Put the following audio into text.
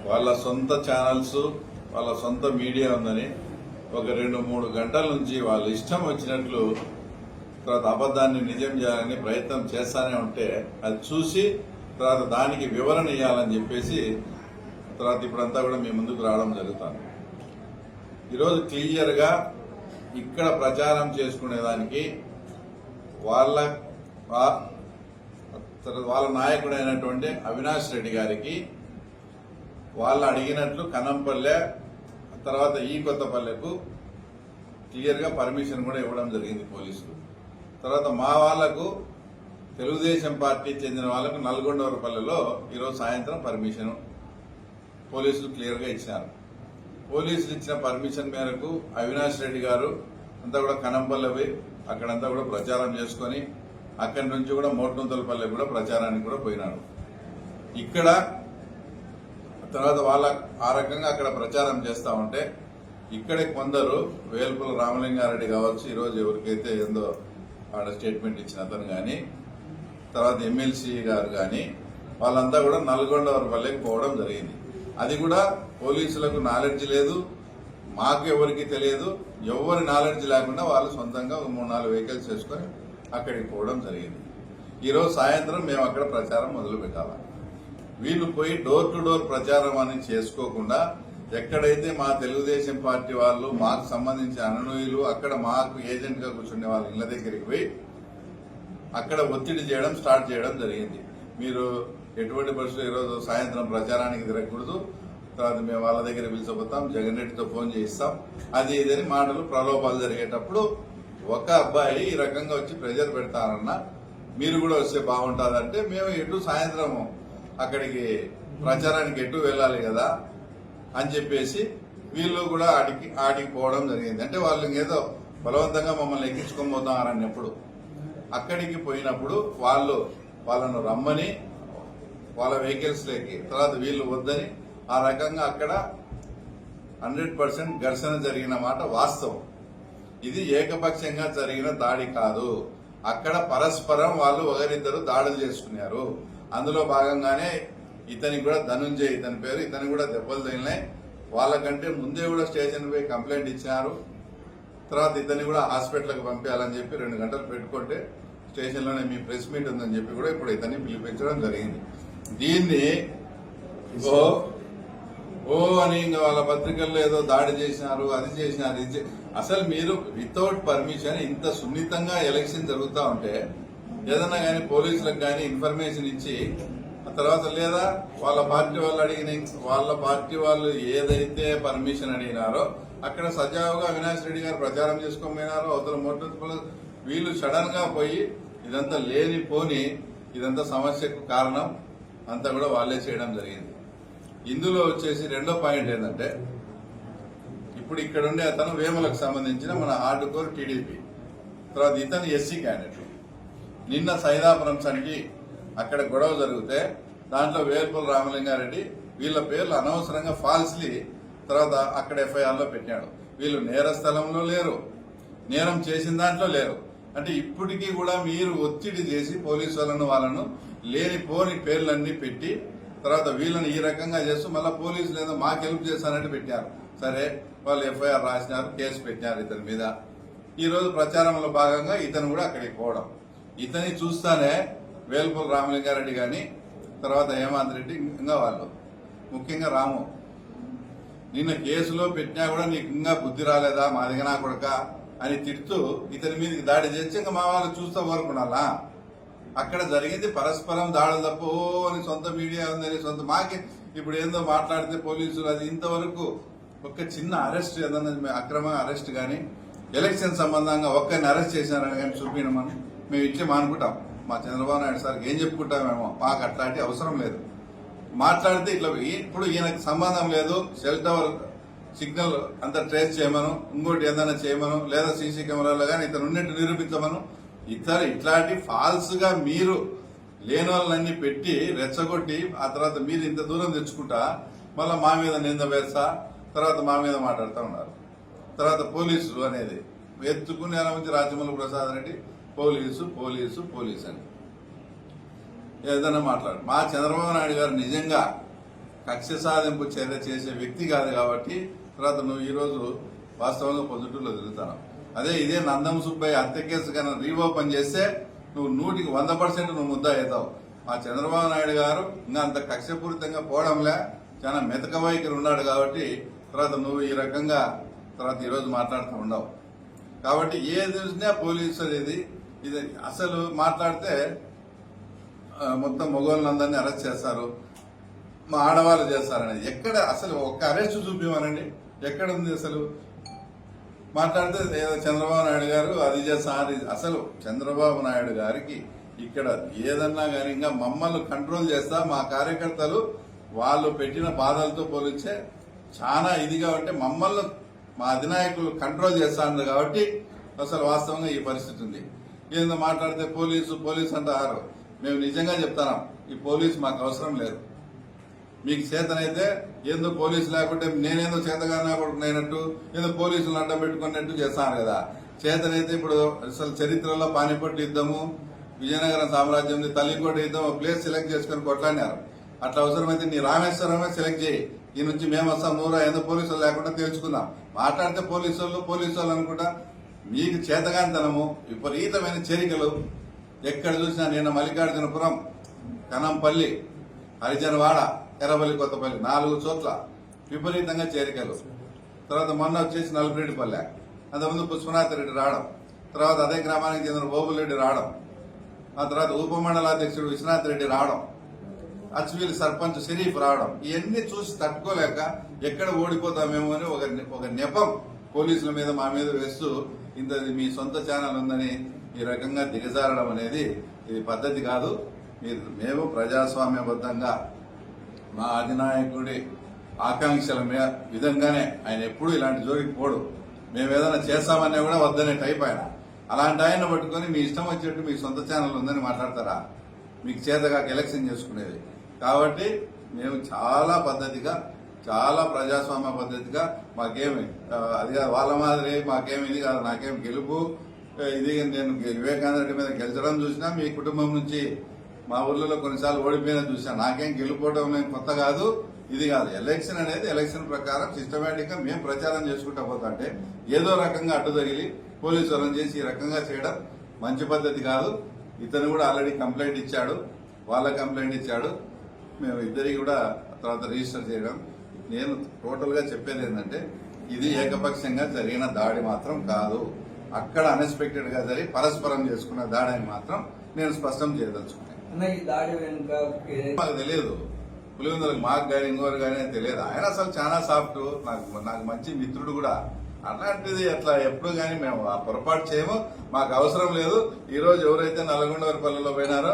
వాళ్ళ సొంత ఛానల్స్, వాళ్ళ సొంత మీడియా ఉందని ఒక 2-3 గంటల నుంచి వాళ్ళ ఇష్టం వచ్చినట్లు తర్వాత అబద్ధాన్ని నిజం చేయాలని ప్రయత్నం చేస్తానే ఉంటే అది చూసి తర్వాత దానికి వివరణ ఇవ్వాలని చెప్పేసి తర్వాత ఇప్పుడంతా కూడా మీ ముందుకు రావడం జరుగుతుంది. ఈరోజు క్లియర్గా ఇక్కడ ప్రచారం చేసుకునేదానికి వాళ్ళ నాయకుడైనటువంటి అవినాష్ రెడ్డి గారికి వాళ్ళు అడిగినట్లు కనంపల్లె తర్వాత ఈ కొత్తపల్లెకు క్లియర్గా పర్మిషన్ కూడా ఇవ్వడం జరిగింది పోలీసులు. తర్వాత మా వాళ్లకు తెలుగుదేశం పార్టీ చెందిన వాళ్లకు నల్గొండవరపల్లెలో ఈరోజు సాయంత్రం పర్మిషన్ పోలీసులు క్లియర్గా ఇచ్చారు. పోలీసులు ఇచ్చిన పర్మిషన్ మేరకు అవినాష్ రెడ్డి గారు అంతా కూడా కనంపల్లె అక్కడంతా కూడా ప్రచారం చేసుకుని అక్కడి నుంచి కూడా మోట్నుంతలపల్లె కూడా ప్రచారానికి కూడా పోయినారు. ఇక్కడ తర్వాత వాళ్ళ ఆ రకంగా అక్కడ ప్రచారం చేస్తా ఉంటే ఇక్కడే కొందరు వేల్పుల రామలింగారెడ్డి కావచ్చు, ఈరోజు ఎవరికైతే ఏందో ఆడ స్టేట్మెంట్ ఇచ్చిన అతను కానీ తర్వాత ఎమ్మెల్సీ గారు కానీ వాళ్ళంతా కూడా నల్గొండవరపల్లెకి పోవడం జరిగింది. అది కూడా పోలీసులకు నాలెడ్జ్ లేదు, మాకు ఎవరికి తెలియదు, ఎవరి నాలెడ్జ్ లేకుండా వాళ్ళు సొంతంగా 3-4 వెహికల్స్ వేసుకొని అక్కడికి పోవడం జరిగింది. ఈరోజు సాయంత్రం మేము అక్కడ ప్రచారం మొదలు పెట్టాలి. వీళ్ళు పోయి డోర్ టు డోర్ ప్రచారం అని చేసుకోకుండా ఎక్కడైతే మా తెలుగుదేశం పార్టీ వాళ్ళు మాకు సంబంధించిన అనునయులు అక్కడ మాకు ఏజెంట్ గా కూర్చునే వాళ్ళ ఇళ్ల దగ్గరికి పోయి అక్కడ ఒత్తిడి చేయడం స్టార్ట్ చేయడం జరిగింది. మీరు ఎటువంటి పరిస్థితులు ఈరోజు సాయంత్రం ప్రచారానికి తిరగకూడదు, తర్వాత మేము వాళ్ళ దగ్గర పిలిచిపోతాం, జగన్ రెడ్డితో ఫోన్ చేయిస్తాం, అది ఇదని మాటలు ప్రలోభాలు జరిగేటప్పుడు ఒక అబ్బాయి ఈ రకంగా వచ్చి ప్రెజర్ పెడతారన్నా మీరు కూడా వస్తే బాగుంటుందంటే మేము ఎటు సాయంత్రం అక్కడికి ప్రచారానికి ఎటు వెళ్ళాలి కదా అని చెప్పేసి వీళ్ళు కూడా ఆడికి పోవడం జరిగింది. అంటే వాళ్ళు ఏదో బలవంతంగా మమ్మల్ని ఎక్కించుకొని పోతామన్నప్పుడు అక్కడికి పోయినప్పుడు వాళ్ళను రమ్మని వాళ్ళ వెహికల్స్ లేకి తర్వాత వీళ్ళు వద్దని ఆ రకంగా అక్కడ 100% ఘర్షణ జరిగిన మాట వాస్తవం. ఇది ఏకపక్షంగా జరిగిన దాడి కాదు. అక్కడ పరస్పరం వాళ్ళు ఒకరిద్దరు దాడులు చేసుకున్నారు. అందులో భాగంగానే ఇతనికి కూడా ధనుంజయ్ ఇతని పేరు, ఇతని కూడా దెబ్బలు తగిలినాయి. వాళ్ళకంటే ముందే కూడా స్టేషన్ పోయి కంప్లైంట్ ఇచ్చినారు. తర్వాత ఇతన్ని కూడా హాస్పిటల్కి పంపించాలని చెప్పి 2 గంటలు పెట్టుకుంటే స్టేషన్లోనే మీ ప్రెస్ మీట్ ఉందని చెప్పి కూడా ఇప్పుడు ఇతన్ని పిలిపించడం జరిగింది. దీన్ని ఓ అని ఇంకా వాళ్ళ పత్రికల్లో ఏదో దాడి చేసినారు, అది చేసినారు, ఇది అసలు మీరు వితౌట్ పర్మిషన్ ఇంత సున్నితంగా ఎలక్షన్ జరుగుతూ ఉంటే ఏదన్నా కానీ పోలీసులకు కానీ ఇన్ఫర్మేషన్ ఇచ్చి తర్వాత లేదా వాళ్ళ పార్టీ వాళ్ళు ఏదైతే పర్మిషన్ అడిగినారో అక్కడ సజావుగా అవినాష్ రెడ్డి గారు ప్రచారం చేసుకొని పోయినారో అవతల మోటార్ వీళ్ళు సడన్ గా పోయి ఇదంతా లేనిపోని ఇదంతా సమస్యకు కారణం అంతా కూడా వాళ్ళే చేయడం జరిగింది. ఇందులో వచ్చేసి రెండో పాయింట్ ఏంటంటే ఇప్పుడు ఇక్కడ ఉండే అతను వేములకు సంబంధించిన మన హార్డ్ కోర్ టీడీపీ, తర్వాత ఇతను ఎస్సీ క్యాండిడేట్. నిన్న సైదాపురం సనికి అక్కడ గొడవ జరిగితే దాంట్లో వేల్పుల రామలింగారెడ్డి వీళ్ళ పేర్లు అనవసరంగా ఫాల్స్లీ తర్వాత అక్కడ ఎఫ్ఐఆర్లో పెట్టాడు. వీళ్ళు నేర స్థలంలో లేరు, నేరం చేసిన దాంట్లో లేరు. అంటే ఇప్పటికీ కూడా మీరు ఒత్తిడి చేసి పోలీసు వాళ్ళను లేనిపోని పేర్లన్నీ పెట్టి తర్వాత వీళ్ళని ఈ రకంగా చేస్తూ మళ్ళీ పోలీసులు ఏదో మాకు హెల్ప్ చేస్తానంటే పెట్టారు. సరే వాళ్ళు ఎఫ్ఐఆర్ రాసినారు, కేసు పెట్టినారు ఇతని మీద. ఈ రోజు ప్రచారంలో భాగంగా ఇతను కూడా అక్కడికి పోవడం, ఇతని చూస్తానే వేల్పుల రామలింగారెడ్డి గాని తర్వాత హేమంత్ రెడ్డి ఇంకా వాళ్ళు ముఖ్యంగా రాము నిన్న కేసులో పెట్టినా కూడా నీకు ఇంకా బుద్ధి రాలేదా మా దిగనా కొడక అని తిడుతూ ఇతని మీదకి దాడి చేసి ఇంకా మా వాళ్ళు చూస్తూ కోరుకున్నాలా. అక్కడ జరిగింది పరస్పరం దాడులు తప్ప అని సొంత మీడియా ఉందని సొంత మాకే ఇప్పుడు ఏందో మాట్లాడితే పోలీసులు అది ఇంతవరకు ఒక చిన్న అరెస్ట్ ఏదన్నా అక్రమ అరెస్ట్ కానీ ఎలక్షన్ సంబంధంగా ఒక్కరిని అరెస్ట్ చేసినారని కానీ చూపించమని మేము ఇట్లే మానుకుంటాం. మా చంద్రబాబు నాయుడు సార్కి ఏం చెప్పుకుంటామేమో, మాకు అట్లాంటి అవసరం లేదు. మాట్లాడితే ఇట్లా ఇప్పుడు ఈయనకు సంబంధం లేదు, సెల్ టవర్ సిగ్నల్ అంతా ట్రేస్ చేయమను, ఇంకోటి ఏదైనా చేయమను, లేదా సీసీ కెమెరాలో కానీ ఇతను ఉన్నట్టు నిరూపించమను. ఇట్లాంటి ఫాల్స్ గా మీరు లేని వాళ్ళన్నీ పెట్టి రెచ్చగొట్టి ఆ తర్వాత మీరు ఇంత దూరం తెచ్చుకుంటా మళ్ళీ మా మీద నింద వేస్తా తర్వాత మా మీద మాట్లాడుతూ ఉన్నారు. తర్వాత పోలీసులు అనేది ఎత్తుకునే నుంచి Rajamouli Prasad Reddy police police police అని ఏదైనా మాట్లాడు. మా చంద్రబాబు నాయుడు గారు నిజంగా కక్ష సాధింపు చర్య చేసే వ్యక్తి కాదు కాబట్టి తర్వాత నువ్వు ఈ రోజు వాస్తవంగా పొద్దుటూరులో తిరుగుతావు. అదే ఇదే నందం సుబ్బయ్య హత్య కేసు కన్నా రీఓపెన్ చేస్తే నువ్వు 100% నువ్వు ముద్ద అవుతావు. మా చంద్రబాబు నాయుడు గారు ఇంకా అంత కక్షపూరితంగా పోవడంలే, చాలా మెతక వైఖరి ఉన్నాడు కాబట్టి తర్వాత నువ్వు ఈ రకంగా తర్వాత ఈరోజు మాట్లాడుతూ ఉండవు. కాబట్టి ఏది చూసినా పోలీసు అనేది ఇది అసలు మాట్లాడితే మొత్తం మగవాళ్ళందరినీ అరెస్ట్ చేస్తారు, మా ఆడవాళ్ళు చేస్తారనేది ఎక్కడ అసలు ఒక్క అరెస్ట్ చూపిమనండి, ఎక్కడ ఉంది అసలు? మాట్లాడితే ఏదో చంద్రబాబు నాయుడు గారు అది చేస్తారు. అసలు చంద్రబాబు నాయుడు గారికి ఇక్కడ ఏదన్నా కానీ ఇంకా మమ్మల్ని కంట్రోల్ చేస్తా, మా కార్యకర్తలు వాళ్ళు పెట్టిన బాధలతో పోలిస్తే చాలా ఇదిగా ఉంటే మమ్మల్ని మా అధినాయకులు కంట్రోల్ చేస్తాను కాబట్టి అసలు వాస్తవంగా ఈ పరిస్థితి ఉంది. ఏందో మాట్లాడితే పోలీసు అంటారు. మేము నిజంగా చెప్తాం, ఈ పోలీసు మాకు అవసరం లేదు. మీకు చేతనైతే ఏందో పోలీసు లేకుంటే నేనేందో చేతగానే కొడుకునైనట్టు ఏదో పోలీసులు అడ్డం పెట్టుకున్నట్టు చేస్తాను కదా. చేతనైతే ఇప్పుడు అసలు చరిత్రలో పానిపట్టు యుద్ధము, విజయనగరం సామ్రాజ్యం, తల్లికోట యుద్ధం ఒక ప్లేస్ సెలెక్ట్ చేసుకుని కొట్లాడినారు. అట్లా అవసరమైతే నీ రామేశ్వరమే సెలెక్ట్ చేయి, ఈ నుంచి మేము వస్తాం, నూరా ఏదో పోలీసులు లేకుండా తెలుసుకుందాం. మాట్లాడితే పోలీసు వాళ్ళు అనుకుంటా. మీకు చేతగానితనము, విపరీతమైన చేరికలు ఎక్కడ చూసినా. నిన్న మల్లికార్జునపురం, కనంపల్లి, హరిజనవాడ, ఎర్రబల్లి, కొత్తపల్లి 4 చోట్ల విపరీతంగా చేరికలు. తర్వాత మొన్న వచ్చేసి నలుపురెడ్డిపల్లె, అంతకుముందు పుష్పనాథ్ రెడ్డి రావడం, తర్వాత అదే గ్రామానికి చెందిన బోబుల్ రెడ్డి రావడం, ఆ తర్వాత ఉపమండలాధ్యక్షుడు విశ్వనాథ్ రెడ్డి రావడం, అచ్చువీలి సర్పంచ్ షరీఫ్ రావడం. ఇవన్నీ చూసి తట్టుకోలేక ఎక్కడ ఓడిపోతామేమో అని ఒక నెపం పోలీసుల మీద మా మీద వేస్తూ ఇంత మీ సొంత ఛానల్ ఉందని ఈ రకంగా దిగజారడం అనేది ఇది పద్ధతి కాదు. మేము ప్రజాస్వామ్యబద్ధంగా మా అధినాయకుడి ఆకాంక్షల విధంగానే ఆయన ఎప్పుడూ ఇలాంటి జోలికి పోడు. మేము ఏదైనా చేస్తామన్నా కూడా వద్దనే టైప్ ఆయన. అలాంటి ఆయన పట్టుకొని మీ ఇష్టం వచ్చేట్టు మీ సొంత ఛానల్ ఉందని మాట్లాడతారా? మీకు చేతగా ఎలక్షన్ చేసుకునేది. కాబట్టి మేము చాలా పద్ధతిగా, చాలా ప్రజాస్వామ్య పద్ధతిగా, మాకేమి అది వాళ్ళ మాదిరి మాకేమి ఇది కాదు. నాకేం గెలుపు ఇది, నేను వివేకానంద రెడ్డి మీద గెలిచడం చూసినా, మీ కుటుంబం నుంచి మా ఊర్లలో కొన్నిసార్లు ఓడిపోయినా చూసినా. నాకేం గెలుపోవడం నేను కొత్త కాదు, ఇది కాదు. ఎలక్షన్ అనేది ఎలక్షన్ ప్రకారం సిస్టమేటిక్ గా మేము ప్రచారం చేసుకుంటా పోతుంటే ఏదో రకంగా అడ్డు తగిలి పోలీసు వాళ్ళని చేసి ఈ రకంగా చేయడం మంచి పద్ధతి కాదు. ఇతను కూడా ఆల్రెడీ కంప్లైంట్ ఇచ్చాడు, వాళ్ళ కంప్లైంట్ ఇచ్చాడు. మేము ఇద్దరికి కూడా తర్వాత రిజిస్టర్ చేయడం. నేను టోటల్ గా చెప్పేది ఏంటంటే ఇది ఏకపక్షంగా జరిగిన దాడి మాత్రం కాదు. అక్కడ అన్ఎక్స్పెక్టెడ్ గా జరిగి పరస్పరం చేసుకున్న దాడి అని మాత్రం నేను స్పష్టం చేయదలుచుకున్నాను. మాకు తెలియదు, పులివెందులకు మాకు కానీ ఇంకోరు కానీ తెలియదు. ఆయన అసలు చాలా సాఫ్ట్, నాకు మంచి మిత్రుడు కూడా. అలాంటిది అట్లా ఎప్పుడు కానీ మేము ఆ పొరపాటు చేయము, మాకు అవసరం లేదు. ఈ రోజు ఎవరైతే నల్లగొండవరపల్లిలో పోయినారో